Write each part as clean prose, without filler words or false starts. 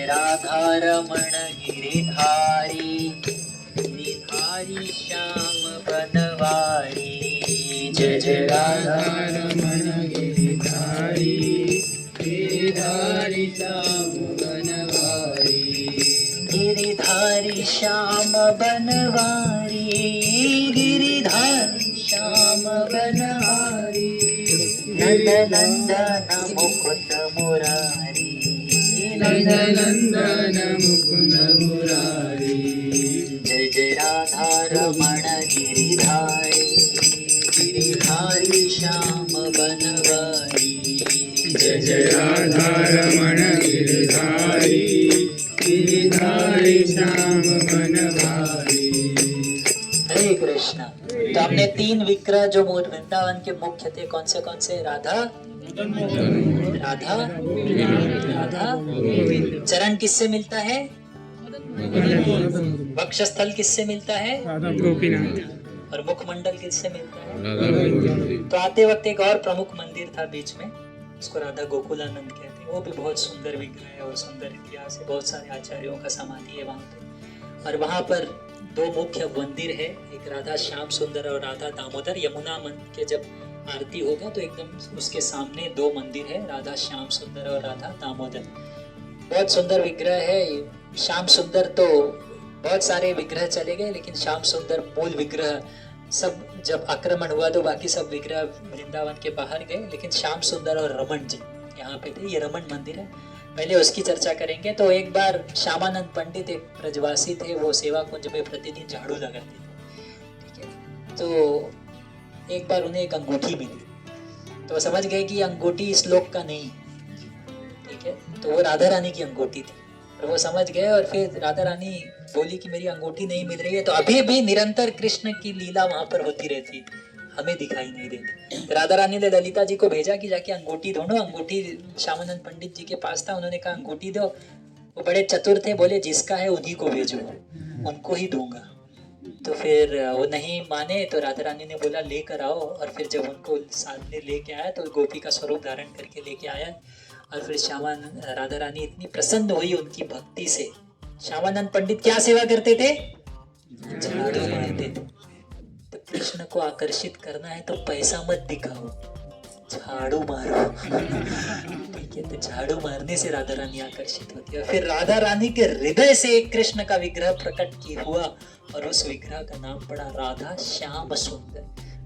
जय राधा रमण गिरिधारी, गिरिधारी श्याम बनवारी। जय जय राधा रमण गिरिधारी, गिरिधारी श्याम बनवारी। गिरिधारी श्याम बनवारी, गिरिधारी श्याम बनवारी। नंद नंदन मुकुंद मुरारी, नंद नंदन मुकुंद मुरारी। जय जय राधा रमण गिरिधारी, गिरिधारी श्याम बनवारी। जय जय राधा रमण गिरिधारी, गिरिधारी श्याम बनवारी। हरे कृष्णा। तो हमने 3 विग्रह जो वृंदावन के मुख्य थे, कौन से राधा राधा राधा। चरण किससे मिलता है? वक्षस्थल किससे मिलता है? गोपीनाथ। और मुखमंडल किससे मिलता है? तो आते वक्त एक और प्रमुख मंदिर था बीच में, उसको राधा गोकुलानंद कहते हैं। वो भी बहुत सुंदर विग्रह है और सुंदर इतिहास है, बहुत सारे आचार्यों का समाधि है वहाँ पे। और वहाँ पर 2 मुख्य मंदिर है, एक राधा श्याम सुंदर और राधा दामोदर। यमुना मंदिर के जब आरती होगा तो एकदम उसके सामने 2 मंदिर है, राधा श्याम सुंदर और राधा दामोदर। बहुत सुंदर विग्रह है। श्याम सुंदर तो बहुत सारे विग्रह चले गए, लेकिन श्याम सुंदर मूल विग्रह सब जब आक्रमण हुआ तो बाकी सब विग्रह वृंदावन के बाहर गए, लेकिन श्याम सुंदर और रमन जी यहाँ पे थे। ये रमन मंदिर है, पहले उसकी चर्चा करेंगे। तो एक बार श्यामानंद पंडित एक ब्रजवासी थे, वो सेवा कुंज में प्रतिदिन झाड़ू लगाते थे, ठीक है। तो एक बार उन्हें एक अंगूठी मिली, तो वो समझ गए कि अंगूठी इस लोक का नहीं है, ठीक है। तो वो राधा रानी की अंगूठी थी, और वो समझ गए। और फिर राधा रानी बोली कि मेरी अंगूठी नहीं मिल रही है, तो अभी भी निरंतर कृष्ण की लीला वहां पर होती रहती है, हमें दिखाई नहीं देती। राधा रानी ने ललिता जी को भेजा कि जाके अंगूठी ढूंढो। अंगूठी श्यामानंद पंडित जी के पास था, उन्होंने कहा अंगूठी दो। वो बड़े चतुर थे, बोले जिसका है उन्हीं को भेजो, उनको ही दूंगा। तो फिर वो नहीं माने, तो राधा रानी ने बोला लेकर आओ। और फिर जब उनको सामने लेके आया तो गोपी का स्वरूप धारण करके लेके आया। और फिर राधा रानी इतनी प्रसन्न हुई उनकी भक्ति से। श्यामानंद पंडित क्या सेवा करते थे? झाड़ू मारते थे। तो कृष्ण को आकर्षित करना है तो पैसा मत दिखाओ, झाड़ू मारो, ठीक है। तो झाड़ू मारने से राधा रानी आकर्षित होती है। फिर राधा रानी के हृदय से एक कृष्ण का विग्रह प्रकट की हुआ, और उस विग्रह का नाम पड़ा राधा श्याम सुंदर।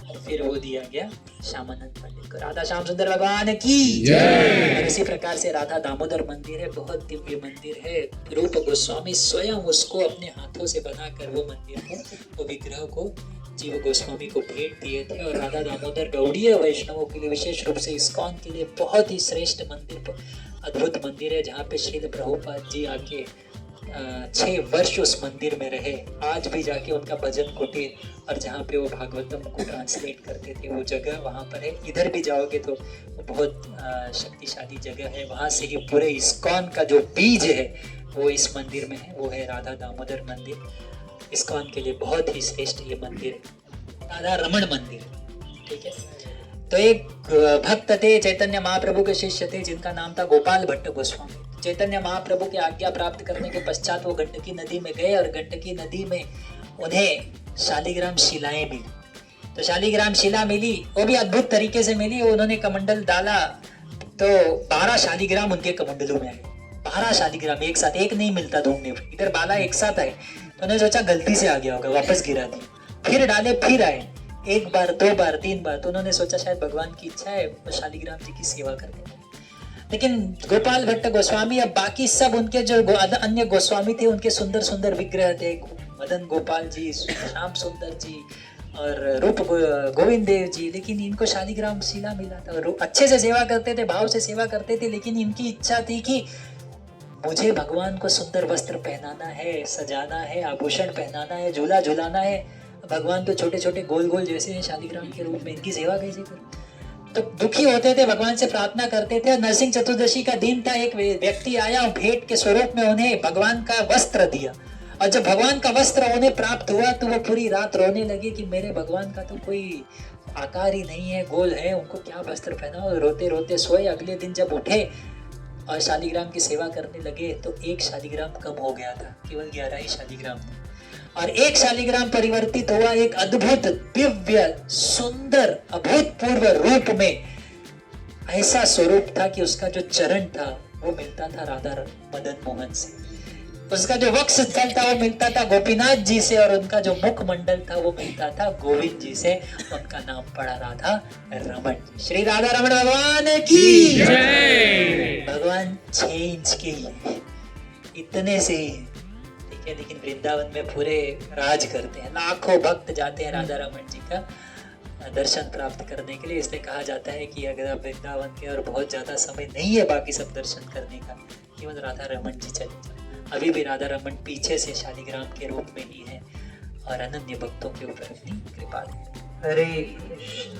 और फिर वो दिया गया श्यामानंद पंडित को। राधा श्याम सुंदर भगवान की जय। और इसी प्रकार से राधा दामोदर मंदिर है, बहुत दिव्य मंदिर है। रूप गोस्वामी स्वयं उसको अपने हाथों से बनाकर वो मंदिर को, वो विग्रह को जीव गोस्वामी को भेंट दिए थे। और राधा दामोदर गौड़ीय वैष्णवों के लिए, विशेष रूप से इस्कॉन के लिए बहुत ही श्रेष्ठ मंदिर, अद्भुत मंदिर है, जहाँ पे श्रील प्रभुपाद जी आके 6 वर्ष उस मंदिर में रहे। आज भी जाके उनका भजन कुटीर और जहाँ पे वो भागवतम को ट्रांसलेट करते थे, वो जगह वहाँ पर है। इधर भी जाओगे तो बहुत शक्तिशाली जगह है। वहाँ से ही पूरे इस्कॉन का जो बीज है वो इस मंदिर में है, वो है राधा दामोदर मंदिर। इस्कॉन के लिए बहुत ही श्रेष्ठ ये मंदिर है, राधा रमण मंदिर, ठीक है। तो एक भक्त थे, चैतन्य महाप्रभु के शिष्य थे, जिनका नाम था गोपाल भट्ट गोस्वामी। चैतन्य महाप्रभु की आज्ञा प्राप्त करने के पश्चात वो गंडकी नदी में गए, और गंडकी नदी में उन्हें शालिग्राम शिलाएं मिली। तो शालिग्राम शिला मिली, वो भी अद्भुत तरीके से मिली। उन्होंने कमंडल डाला तो 12 शालिग्राम उनके कमंडलों में आए। 12 शालिग्राम एक साथ, एक नहीं मिलता ढूंढने में, इधर 12 एक साथ आए। तो उन्होंने सोचा गलती से आ गया होगा, वापस गिरा दिया। फिर डाले, फिर आए, 1 बार 2 बार 3 बार। तो उन्होंने सोचा शायद भगवान की इच्छा है, वो शालिग्राम जी की सेवा करते। लेकिन गोपाल भट्ट गोस्वामी, अब बाकी सब उनके जो अन्य गोस्वामी थे, उनके सुंदर सुंदर विग्रह थे, मदन गोपाल जी, श्याम सुंदर जी और रूप गोविंद देव जी, लेकिन इनको शालिग्राम शिला मिला था। और अच्छे से सेवा करते थे, भाव से सेवा करते थे, लेकिन इनकी इच्छा थी कि मुझे भगवान को सुंदर वस्त्र पहनाना है, सजाना है, आभूषण पहनाना है, झूला झूलाना है। भगवान तो छोटे छोटे गोल गोल जैसे हैं शालिग्राम के रूप में, इनकी सेवा कैसे करूं? तो दुखी होते थे, भगवान से प्रार्थना करते थे। नरसिंह चतुर्दशी का दिन था, एक व्यक्ति आया, भेंट के स्वरूप में उन्हें भगवान का वस्त्र दिया। और जब भगवान का वस्त्र उन्हें प्राप्त हुआ तो वो पूरी रात रोने लगे कि मेरे भगवान का तो कोई आकार ही नहीं है, गोल है, उनको क्या वस्त्र पहना। और रोते रोते सोए। अगले दिन जब उठे और शालिग्राम की सेवा करने लगे तो एक शालिग्राम कम हो गया था, केवल 11 ही शालिग्राम थे। और एक शालिग्राम परिवर्तित हुआ एक अद्भुत दिव्य सुंदर अभूतपूर्व रूप में। ऐसा स्वरूप था कि उसका जो चरण था वो मिलता था राधा मदन मोहन से, उसका जो वक्ष स्थल था वो मिलता था गोपीनाथ जी से, और उनका जो मुखमंडल था वो मिलता था गोविंद जी से। उनका नाम पड़ा राधा रमण जी। श्री राधा रमण भगवान की जय। भगवान 6 इंच के ही हैं, इतने से ही, ठीक है, लेकिन वृंदावन में पूरे राज करते हैं। लाखों भक्त जाते हैं राधा रमण जी का दर्शन प्राप्त करने के लिए। इसलिए कहा जाता है कि अगर आप वृंदावन के और बहुत ज्यादा समय नहीं है बाकी सब दर्शन करने का, केवल राधा रमण जी चले जाओ। अभी भी राधा रमण पीछे से शालिग्राम के रूप में ही है और अनन्य भक्तों के ऊपर अपनी कृपा है। हरे कृष्ण।